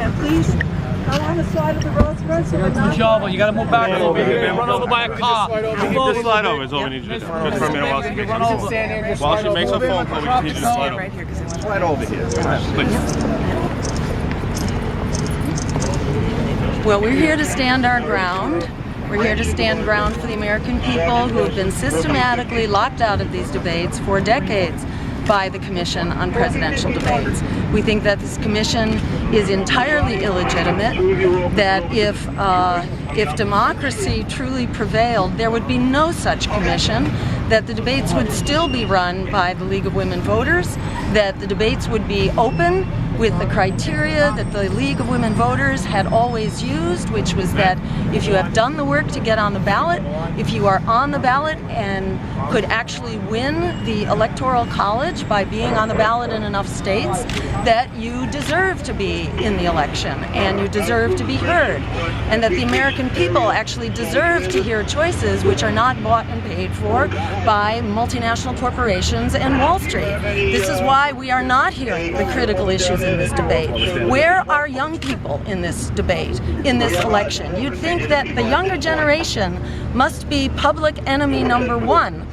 And please go on the side of the road so we're not... Michelle, you gotta move back a little bit. You're gonna run over by a car. Just slide over is all we need you to do. Just for a minute while she makes her phone call, we just need you to slide over. Slide over here. Please. Well, we're here to stand our ground. We're here to stand ground for the American people who have been systematically locked out of these debates for decades by the Commission on Presidential Debates. We think that this commission is entirely illegitimate, that if democracy truly prevailed, there would be no such commission, that the debates would still be run by the League of Women Voters, that the debates would be open with the criteria that the League of Women Voters had always used, which was that if you have done the work to get on the ballot, if you are on the ballot and could actually win the Electoral College by being on the ballot in enough states, that you deserve to be in the election and you deserve to be heard, and that the American people actually deserve to hear choices which are not bought and paid for by multinational corporations and Wall Street. This is why we are not hearing the critical issues in this debate. Where are young people in this debate, in this election? You'd think that the younger generation must be public enemy number one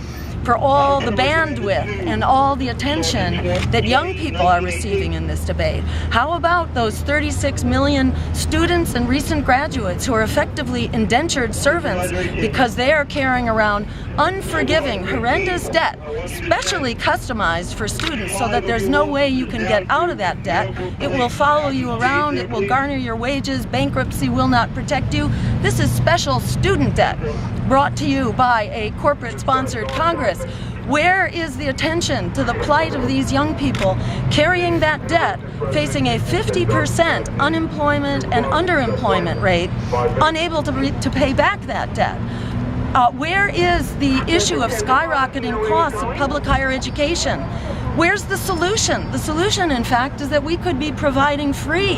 for all the bandwidth and all the attention that young people are receiving in this debate. How about those 36 million students and recent graduates who are effectively indentured servants because they are carrying around unforgiving, horrendous debt, specially customized for students so that there's no way you can get out of that debt. It will follow you around, it will garner your wages, bankruptcy will not protect you. This is special student debt brought to you by a corporate-sponsored Congress. Where is the attention to the plight of these young people carrying that debt, facing a 50% unemployment and underemployment rate, unable to pay back that debt? Where is the issue of skyrocketing costs of public higher education? Where's the solution? The solution, in fact, is that we could be providing free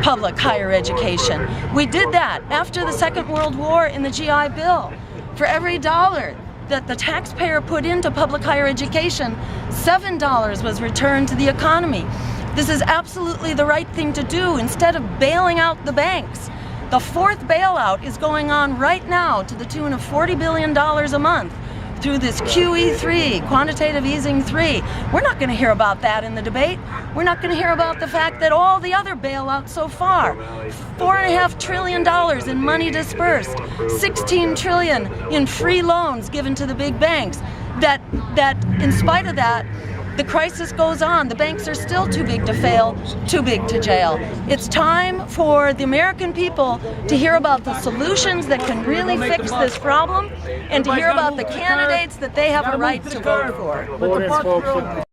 public higher education. We did that after the Second World War in the GI Bill. For every dollar that the taxpayer put into public higher education, $7 was returned to the economy. This is absolutely the right thing to do instead of bailing out the banks. The fourth bailout is going on right now to the tune of $40 billion a month through this QE3, quantitative easing 3. We're not going to hear about that in the debate. We're not going to hear about the fact that all the other bailouts so far, $4.5 trillion in money dispersed, $16 trillion in free loans given to the big banks, that in spite of that, the crisis goes on. The banks are still too big to fail, too big to jail. It's time for the American people to hear about the solutions that can really fix this problem and to hear about the candidates that they have a right to vote for.